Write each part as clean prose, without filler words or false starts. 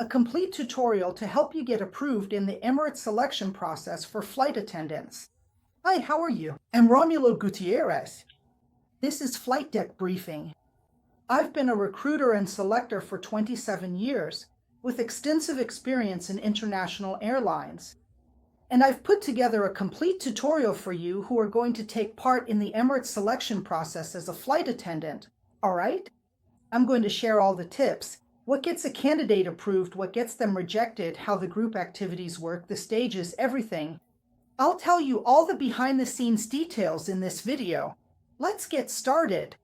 a complete tutorial to help you get approved in the Emirates selection process for flight attendants. Hi, how are you? I'm Romulo Gutierrez. This is Flight Deck Briefing. I've been a recruiter and selector for 27 years, with extensive experience in international airlines. And I've put together a complete tutorial for you who are going to take part in the Emirates selection process as a flight attendant. All right? I'm going to share all the tips. What gets a candidate approved, what gets them rejected, how the group activities work, the stages, everything. I'll tell you all the behind-the-scenes details in this video. Let's get started.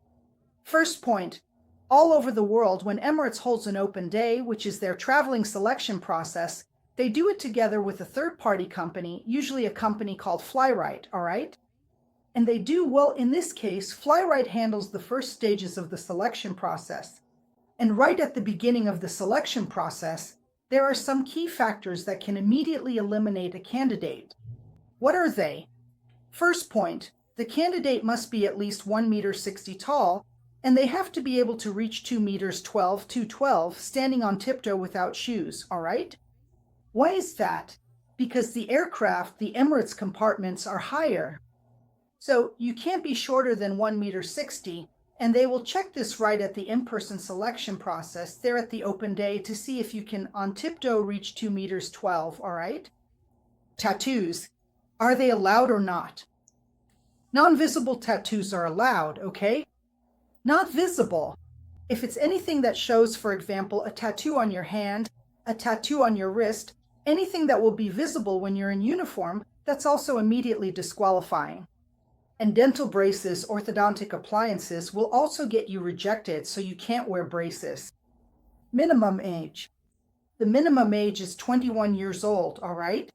First point, all over the world, when Emirates holds an open day, which is their traveling selection process, they do it together with a third-party company, usually a company called Flight, all right? And they do, well, in this case, Flight handles the first stages of the selection process. And right at the beginning of the selection process, there are some key factors that can immediately eliminate a candidate. What are they? First point, the candidate must be at least 1.60 meters tall, and they have to be able to reach 2.12 meters standing on tiptoe without shoes, all right? Why is that? Because the aircraft, the Emirates compartments, are higher. So you can't be shorter than 1.60 meters, and they will check this right at the in-person selection process there at the open day to see if you can on tiptoe reach 2.12 meters, all right? Tattoos. Are they allowed or not? Non-visible tattoos are allowed, okay? Not visible. If it's anything that shows, for example, a tattoo on your hand, a tattoo on your wrist, anything that will be visible when you're in uniform, that's also immediately disqualifying. And dental braces, orthodontic appliances will also get you rejected, so you can't wear braces. Minimum age. The minimum age is 21 years old, all right?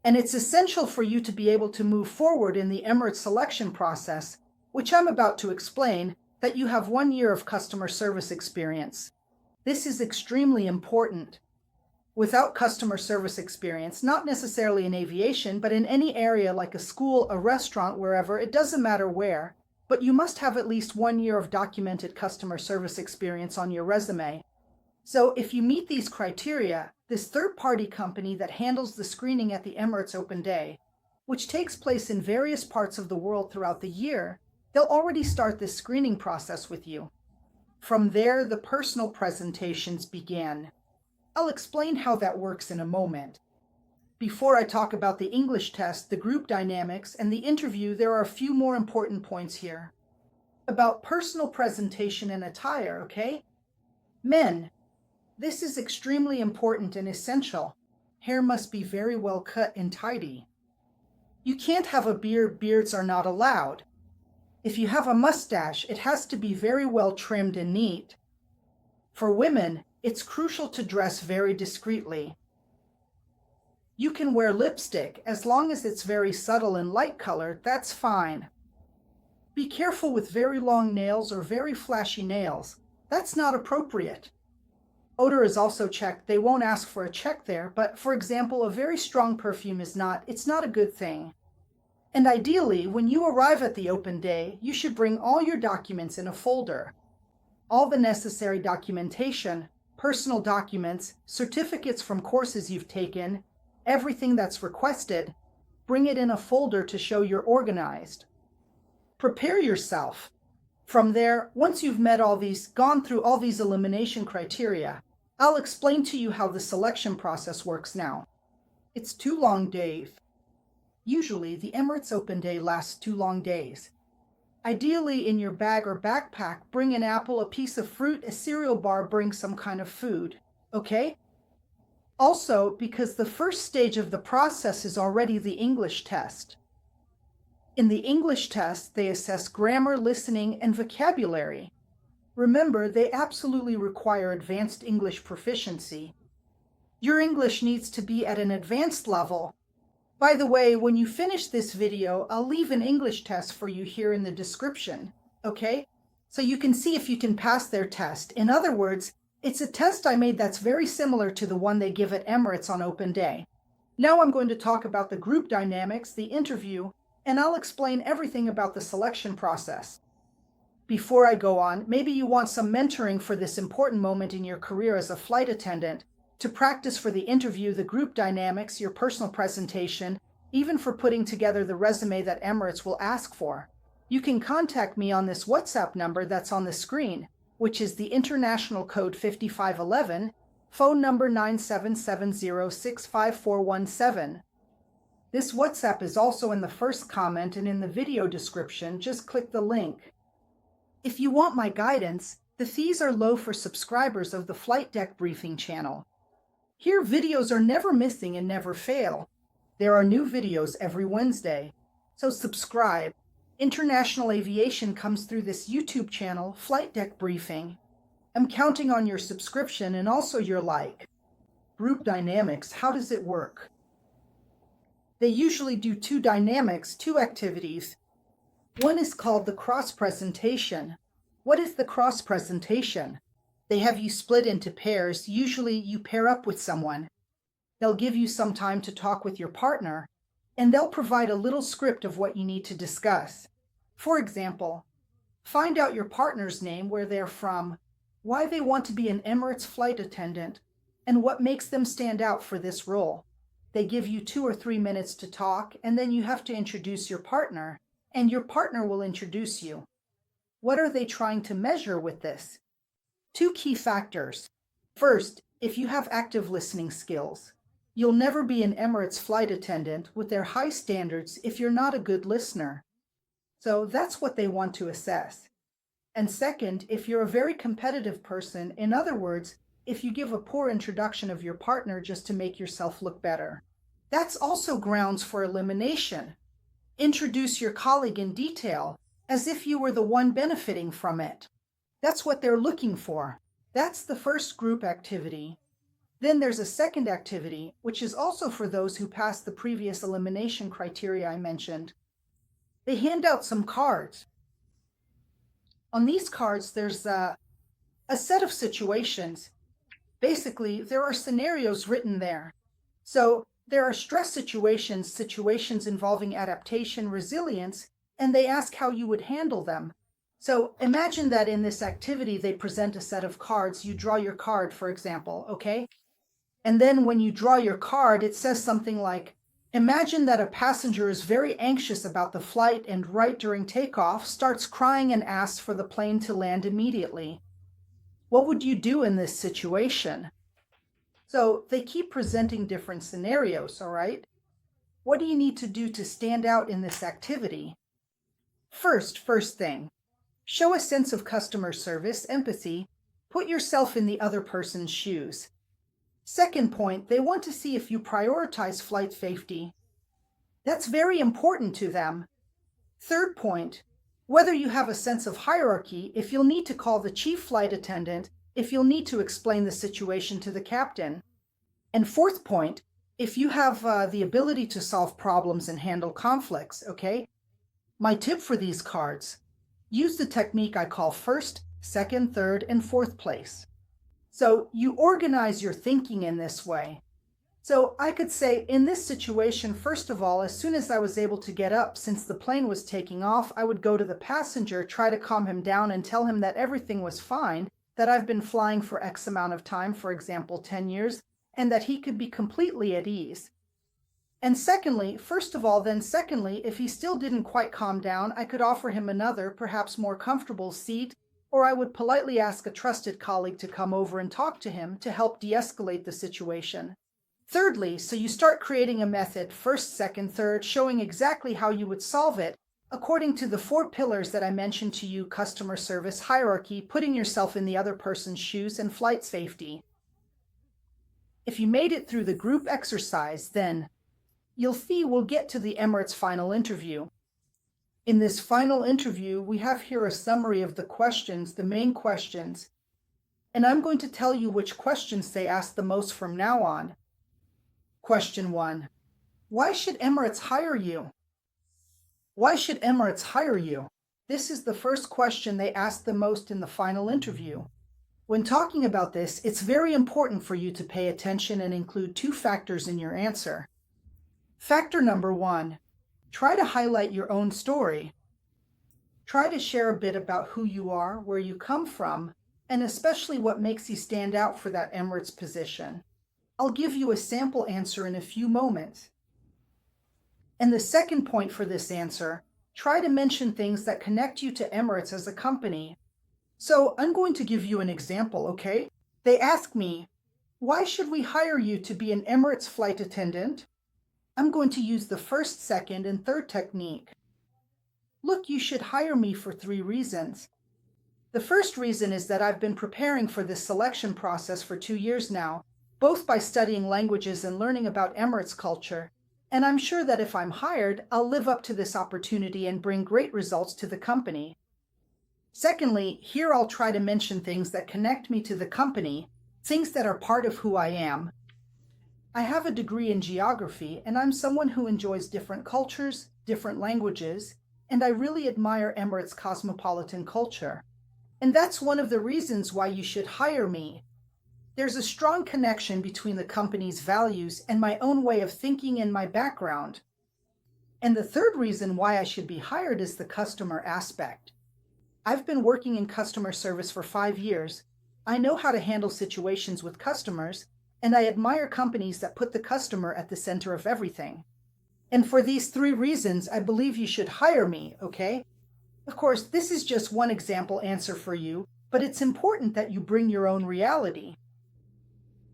And it's essential for you to be able to move forward in the Emirates selection process, which I'm about to explain, that you have 1 year of customer service experience. This is extremely important. Without customer service experience, not necessarily in aviation, but in any area like a school, a restaurant, wherever, it doesn't matter where, but you must have at least 1 year of documented customer service experience on your resume. So if you meet these criteria, this third-party company that handles the screening at the Emirates Open Day, which takes place in various parts of the world throughout the year, they'll already start this screening process with you. From there, the personal presentations begin. I'll explain how that works in a moment. Before I talk about the English test, the group dynamics, and the interview, there are a few more important points here. About personal presentation and attire, okay? Men. This is extremely important and essential. Hair must be very well cut and tidy. You can't have a beard, beards are not allowed. If you have a mustache, it has to be very well trimmed and neat. For women, it's crucial to dress very discreetly. You can wear lipstick, as long as it's very subtle and light colored, that's fine. Be careful with very long nails or very flashy nails. That's not appropriate. Odor is also checked. They won't ask for a check there, but for example, a very strong perfume it's not a good thing. And ideally, when you arrive at the open day, you should bring all your documents in a folder. All the necessary documentation, personal documents, certificates from courses you've taken, everything that's requested, bring it in a folder to show you're organized. Prepare yourself. From there, once you've gone through all these elimination criteria, I'll explain to you how the selection process works now. It's 2 long days. Usually, the Emirates Open Day lasts 2 long days. Ideally, in your bag or backpack, bring an apple, a piece of fruit, a cereal bar, bring some kind of food, okay? Also, because the first stage of the process is already the English test. In the English test, they assess grammar, listening, and vocabulary. Remember, they absolutely require advanced English proficiency. Your English needs to be at an advanced level. By the way, when you finish this video, I'll leave an English test for you here in the description, okay? So you can see if you can pass their test. In other words, it's a test I made that's very similar to the one they give at Emirates on open day. Now I'm going to talk about the group dynamics, the interview, and I'll explain everything about the selection process. Before I go on, maybe you want some mentoring for this important moment in your career as a flight attendant. to practice for the interview, the group dynamics, your personal presentation, even for putting together the resume that Emirates will ask for. You can contact me on this WhatsApp number that's on the screen, which is the international code 5511, phone number 9770654117. This WhatsApp is also in the first comment and in the video description. Just click the link. If you want my guidance, the fees are low for subscribers of the Flight Deck Briefing channel. Here, videos are never missing and never fail. There are new videos every Wednesday, so subscribe. International aviation comes through this YouTube channel, Flight Deck Briefing. I'm counting on your subscription and also your like. Group dynamics, how does it work? They usually do two dynamics, two activities. One is called the cross presentation. What is the cross presentation? They have you split into pairs. Usually you pair up with someone. They'll give you some time to talk with your partner, and they'll provide a little script of what you need to discuss. For example, find out your partner's name, where they're from, why they want to be an Emirates flight attendant, and what makes them stand out for this role. They give you 2 or 3 minutes to talk, and then you have to introduce your partner, and your partner will introduce you. What are they trying to measure with this? 2 key factors. First, if you have active listening skills. You'll never be an Emirates flight attendant with their high standards if you're not a good listener. So that's what they want to assess. And second, if you're a very competitive person, in other words, if you give a poor introduction of your partner just to make yourself look better. That's also grounds for elimination. Introduce your colleague in detail, as if you were the one benefiting from it. That's what they're looking for. That's the first group activity. Then there's a second activity, which is also for those who passed the previous elimination criteria I mentioned. They hand out some cards. On these cards, there's a set of situations. Basically, there are scenarios written there. So there are stress situations involving adaptation, resilience, and they ask how you would handle them. So imagine that in this activity, they present a set of cards. You draw your card, for example, okay? And then when you draw your card, it says something like, imagine that a passenger is very anxious about the flight and right during takeoff starts crying and asks for the plane to land immediately. What would you do in this situation? So they keep presenting different scenarios, all right? What do you need to do to stand out in this activity? First thing, show a sense of customer service, empathy, put yourself in the other person's shoes. Second point, they want to see if you prioritize flight safety. That's very important to them. Third point, whether you have a sense of hierarchy, if you'll need to call the chief flight attendant, if you'll need to explain the situation to the captain. And fourth point, if you have the ability to solve problems and handle conflicts, okay? My tip for these cards, use the technique I call first, second, third, and fourth place. So you organize your thinking in this way. So I could say in this situation, first of all, as soon as I was able to get up, since the plane was taking off, I would go to the passenger, try to calm him down and tell him that everything was fine, that I've been flying for X amount of time, for example, 10 years, and that he could be completely at ease. And secondly, if he still didn't quite calm down, I could offer him another, perhaps more comfortable seat, or I would politely ask a trusted colleague to come over and talk to him to help de-escalate the situation. Thirdly, so you start creating a method, first, second, third, showing exactly how you would solve it, according to the 4 pillars that I mentioned to you: customer service, hierarchy, putting yourself in the other person's shoes, and flight safety. If you made it through the group exercise, then you'll see we'll get to the Emirates final interview. In this final interview, we have here a summary of the questions, the main questions, and I'm going to tell you which questions they ask the most from now on. Question 1. Why should Emirates hire you? Why should Emirates hire you? This is the first question they ask the most in the final interview. When talking about this, it's very important for you to pay attention and include 2 factors in your answer. Factor number 1, try to highlight your own story. Try to share a bit about who you are, where you come from, and especially what makes you stand out for that Emirates position. I'll give you a sample answer in a few moments. And the second point for this answer, try to mention things that connect you to Emirates as a company. So I'm going to give you an example, okay? They ask me, why should we hire you to be an Emirates flight attendant? I'm going to use the first, second, and third technique. Look, you should hire me for 3 reasons. The first reason is that I've been preparing for this selection process for 2 years now, both by studying languages and learning about Emirates culture, and I'm sure that if I'm hired, I'll live up to this opportunity and bring great results to the company. Secondly, here I'll try to mention things that connect me to the company, things that are part of who I am. I have a degree in geography, and I'm someone who enjoys different cultures, different languages, and I really admire Emirates' cosmopolitan culture. And that's one of the reasons why you should hire me. There's a strong connection between the company's values and my own way of thinking and my background. And the third reason why I should be hired is the customer aspect. I've been working in customer service for 5 years. I know how to handle situations with customers, and I admire companies that put the customer at the center of everything. And for these 3 reasons, I believe you should hire me, okay? Of course, this is just one example answer for you, but it's important that you bring your own reality.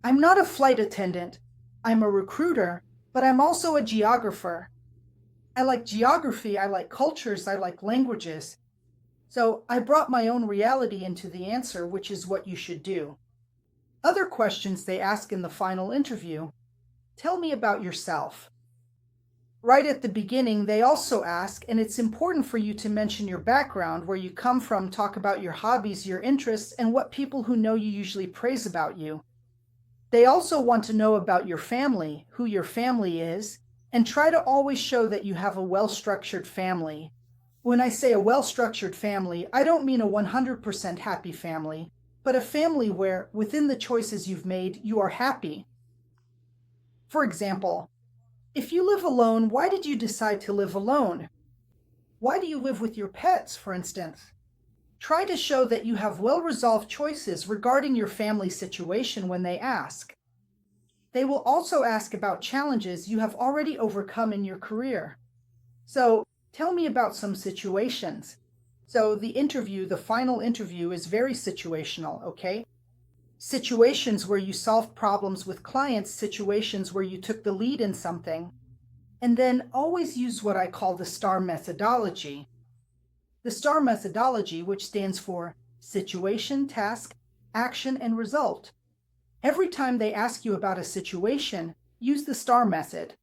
I'm not a flight attendant. I'm a recruiter, but I'm also a geographer. I like geography, I like cultures, I like languages. So I brought my own reality into the answer, which is what you should do. Other questions they ask in the final interview. Tell me about yourself. Right at the beginning, they also ask, and it's important for you to mention your background, where you come from, talk about your hobbies, your interests, and what people who know you usually praise about you. They also want to know about your family, who your family is, and try to always show that you have a well-structured family. When I say a well-structured family, I don't mean a 100% happy family, but a family where, within the choices you've made, you are happy. For example, if you live alone, why did you decide to live alone? Why do you live with your pets, for instance? Try to show that you have well-resolved choices regarding your family situation when they ask. They will also ask about challenges you have already overcome in your career. So, tell me about some situations. So the final interview is very situational, okay? Situations where you solved problems with clients, situations where you took the lead in something. And then always use what I call the STAR methodology. The STAR methodology, which stands for situation, task, action, and result. Every time they ask you about a situation, use the STAR method.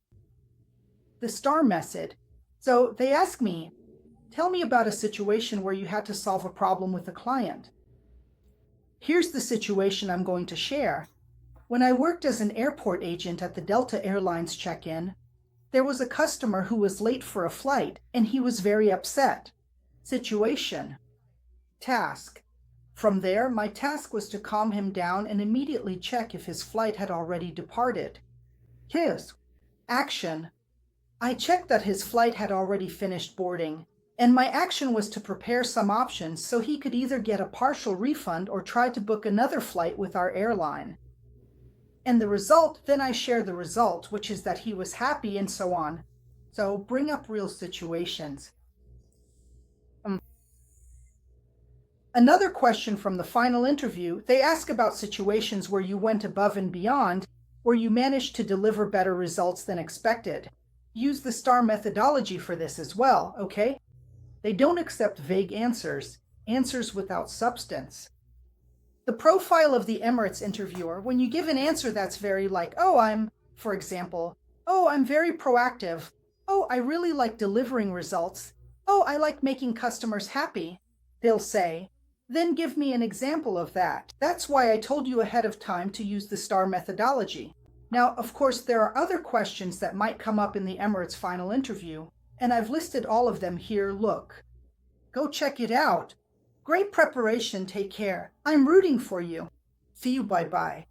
The STAR method. So they ask me, tell me about a situation where you had to solve a problem with a client. Here's the situation I'm going to share. When I worked as an airport agent at the Delta Airlines check-in, there was a customer who was late for a flight, and he was very upset. Situation. Task. From there, my task was to calm him down and immediately check if his flight had already departed. Action. I checked that his flight had already finished boarding, and my action was to prepare some options so he could either get a partial refund or try to book another flight with our airline. And the result, then I share the result, which is that he was happy and so on. So bring up real situations. Another question from the final interview, they ask about situations where you went above and beyond, where you managed to deliver better results than expected. Use the STAR methodology for this as well, okay? They don't accept vague answers, answers without substance. The profile of the Emirates interviewer, when you give an answer that's very like, for example, I'm very proactive. I really like delivering results. I like making customers happy. They'll say, then give me an example of that. That's why I told you ahead of time to use the STAR methodology. Now, of course, there are other questions that might come up in the Emirates final interview, and I've listed all of them here. Look. Go check it out. Great preparation. Take care. I'm rooting for you. See you. Bye-bye.